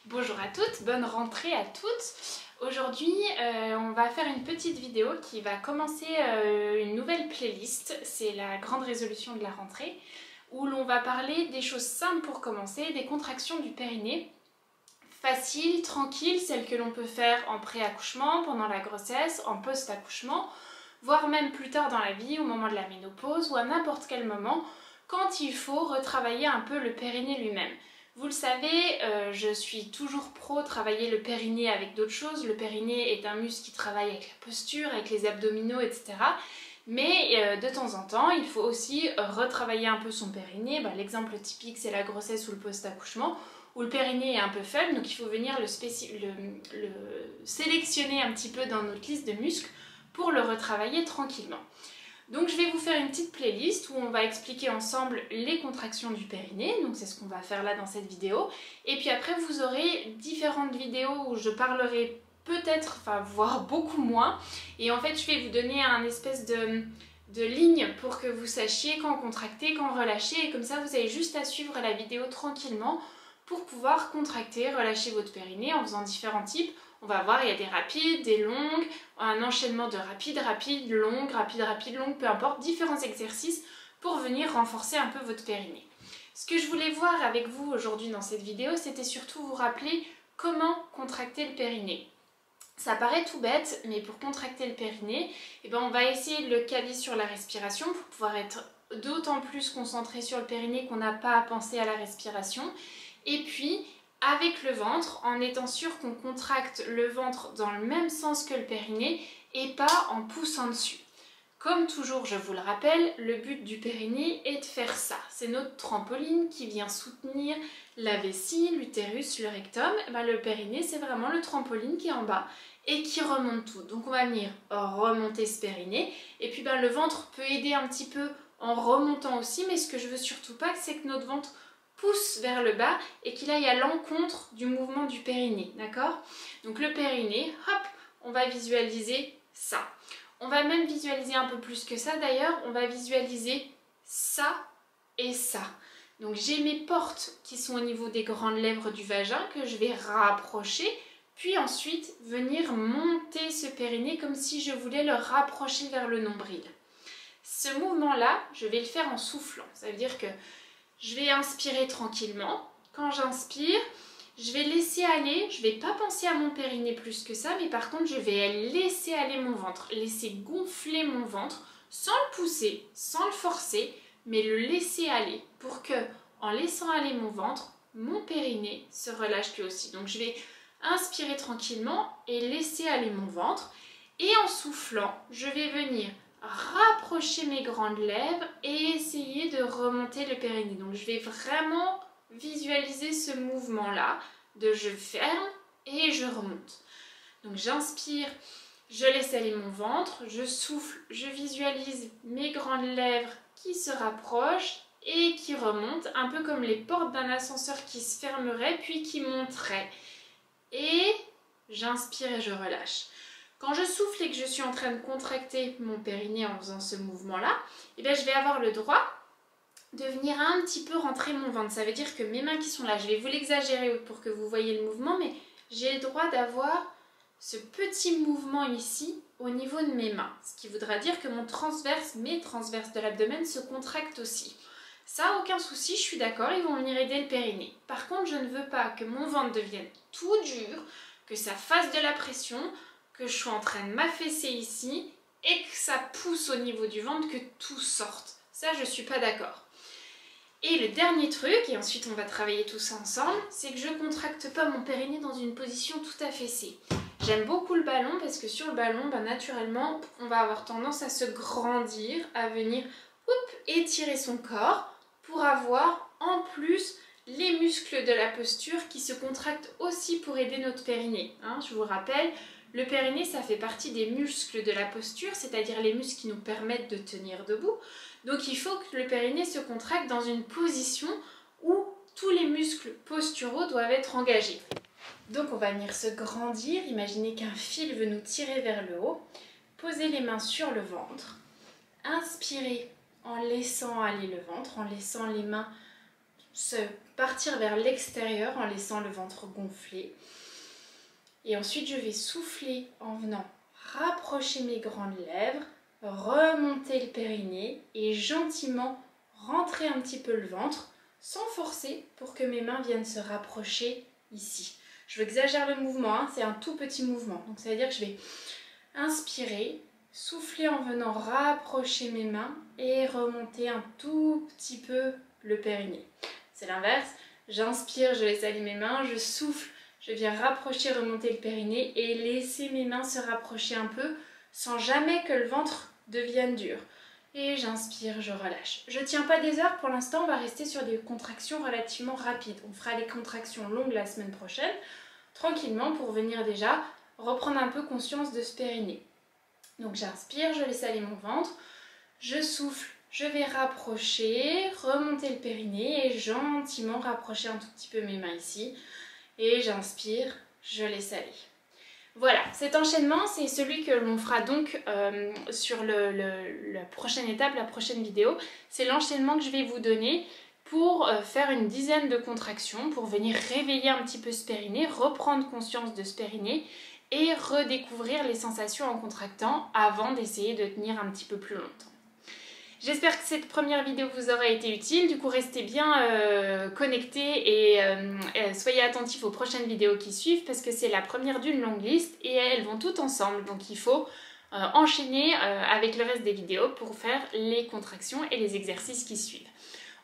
Bonjour à toutes, bonne rentrée à toutes. Aujourd'hui, on va faire une petite vidéo qui va commencer une nouvelle playlist. C'est la grande résolution de la rentrée, où l'on va parler des choses simples pour commencer, des contractions du périnée. Faciles, tranquilles, celles que l'on peut faire en pré-accouchement, pendant la grossesse, en post-accouchement, voire même plus tard dans la vie, au moment de la ménopause ou à n'importe quel moment, quand il faut retravailler un peu le périnée lui-même. Vous le savez, je suis toujours pro travailler le périnée avec d'autres choses. Le périnée est un muscle qui travaille avec la posture, avec les abdominaux, etc. Mais de temps en temps, il faut aussi retravailler un peu son périnée. L'exemple typique, c'est la grossesse ou le post-accouchement, où le périnée est un peu faible, donc il faut venir le sélectionner un petit peu dans notre liste de muscles pour le retravailler tranquillement. Donc je vais vous faire une petite playlist où on va expliquer ensemble les contractions du périnée, donc c'est ce qu'on va faire là dans cette vidéo. Et puis après vous aurez différentes vidéos où je parlerai peut-être, voire beaucoup moins. Et en fait je vais vous donner un espèce de ligne pour que vous sachiez quand contracter, quand relâcher. Et comme ça vous avez juste à suivre la vidéo tranquillement pour pouvoir contracter, relâcher votre périnée en faisant différents types. On va voir, il y a des rapides, des longues, un enchaînement de rapides, rapides, longues, rapides, longues, peu importe, différents exercices pour venir renforcer un peu votre périnée. Ce que je voulais voir avec vous aujourd'hui dans cette vidéo, c'était surtout vous rappeler comment contracter le périnée. Ça paraît tout bête, mais pour contracter le périnée, on va essayer de le caler sur la respiration pour pouvoir être d'autant plus concentré sur le périnée qu'on n'a pas à penser à la respiration. Et puis, avec le ventre, en étant sûr qu'on contracte le ventre dans le même sens que le périnée et pas en poussant dessus. Comme toujours, je vous le rappelle, le but du périnée est de faire ça. C'est notre trampoline qui vient soutenir la vessie, l'utérus, le rectum. Le périnée, c'est vraiment le trampoline qui est en bas et qui remonte tout. Donc on va venir remonter ce périnée. Et puis le ventre peut aider un petit peu en remontant aussi, mais ce que je veux surtout pas, c'est que notre ventre pousse vers le bas et qu'il aille à l'encontre du mouvement du périnée, d'accord? Donc le périnée, hop, on va visualiser ça. On va même visualiser un peu plus que ça d'ailleurs, on va visualiser ça et ça. Donc j'ai mes portes qui sont au niveau des grandes lèvres du vagin que je vais rapprocher, puis ensuite venir monter ce périnée comme si je voulais le rapprocher vers le nombril. Ce mouvement-là, je vais le faire en soufflant. Ça veut dire que je vais inspirer tranquillement. Quand j'inspire, je vais laisser aller, je ne vais pas penser à mon périnée plus que ça, mais par contre, je vais laisser aller mon ventre, laisser gonfler mon ventre, sans le pousser, sans le forcer, mais le laisser aller pour que, en laissant aller mon ventre, mon périnée se relâche lui aussi. Donc, je vais inspirer tranquillement et laisser aller mon ventre. Et en soufflant, je vais venir rapprocher mes grandes lèvres et essayer de remonter le périnée. Donc je vais vraiment visualiser ce mouvement-là de je ferme et je remonte. Donc j'inspire, je laisse aller mon ventre, je souffle, je visualise mes grandes lèvres qui se rapprochent et qui remontent, un peu comme les portes d'un ascenseur qui se fermeraient puis qui monteraient. Et j'inspire et je relâche. Quand je souffle et que je suis en train de contracter mon périnée en faisant ce mouvement-là, je vais avoir le droit de venir un petit peu rentrer mon ventre. Ça veut dire que mes mains qui sont là, je vais vous l'exagérer pour que vous voyez le mouvement, mais j'ai le droit d'avoir ce petit mouvement ici au niveau de mes mains. Ce qui voudra dire que mes transverses de l'abdomen se contractent aussi. Ça, aucun souci, je suis d'accord, ils vont venir aider le périnée. Par contre, je ne veux pas que mon ventre devienne tout dur, que ça fasse de la pression, que je sois en train de m'affaisser ici et que ça pousse au niveau du ventre, que tout sorte. Ça, je ne suis pas d'accord. Et le dernier truc, et ensuite on va travailler tout ça ensemble, c'est que je ne contracte pas mon périnée dans une position tout affaissée. J'aime beaucoup le ballon parce que sur le ballon, naturellement, on va avoir tendance à se grandir, à venir étirer son corps pour avoir en plus les muscles de la posture qui se contractent aussi pour aider notre périnée. Je vous rappelle, le périnée, ça fait partie des muscles de la posture, c'est-à-dire les muscles qui nous permettent de tenir debout. Donc il faut que le périnée se contracte dans une position où tous les muscles posturaux doivent être engagés. Donc on va venir se grandir, imaginez qu'un fil veut nous tirer vers le haut. Posez les mains sur le ventre, inspirez en laissant aller le ventre, en laissant les mains partir vers l'extérieur en laissant le ventre gonfler. Et ensuite, je vais souffler en venant rapprocher mes grandes lèvres, remonter le périnée et gentiment rentrer un petit peu le ventre sans forcer pour que mes mains viennent se rapprocher ici. Je exagère le mouvement, hein, c'est un tout petit mouvement. Donc ça veut dire que je vais inspirer, souffler en venant rapprocher mes mains et remonter un tout petit peu le périnée. C'est l'inverse, j'inspire, je laisse aller mes mains, je souffle, je viens rapprocher, remonter le périnée et laisser mes mains se rapprocher un peu sans jamais que le ventre devienne dur. Et j'inspire, je relâche. Je ne tiens pas des heures pour l'instant, on va rester sur des contractions relativement rapides. On fera les contractions longues la semaine prochaine, tranquillement pour venir déjà reprendre un peu conscience de ce périnée. Donc j'inspire, je laisse aller mon ventre, je souffle, je vais rapprocher, remonter le périnée et gentiment rapprocher un tout petit peu mes mains ici. Et j'inspire, je laisse aller. Voilà, cet enchaînement, c'est celui que l'on fera donc sur la prochaine étape, la prochaine vidéo. C'est l'enchaînement que je vais vous donner pour faire une dizaine de contractions, pour venir réveiller un petit peu ce périnée, reprendre conscience de ce périnée et redécouvrir les sensations en contractant avant d'essayer de tenir un petit peu plus longtemps. J'espère que cette première vidéo vous aura été utile, du coup restez bien connectés et soyez attentifs aux prochaines vidéos qui suivent parce que c'est la première d'une longue liste et elles vont toutes ensemble, donc il faut enchaîner avec le reste des vidéos pour faire les contractions et les exercices qui suivent.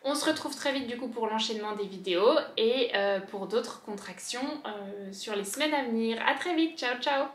On se retrouve très vite du coup pour l'enchaînement des vidéos et pour d'autres contractions sur les semaines à venir. À très vite, ciao ciao!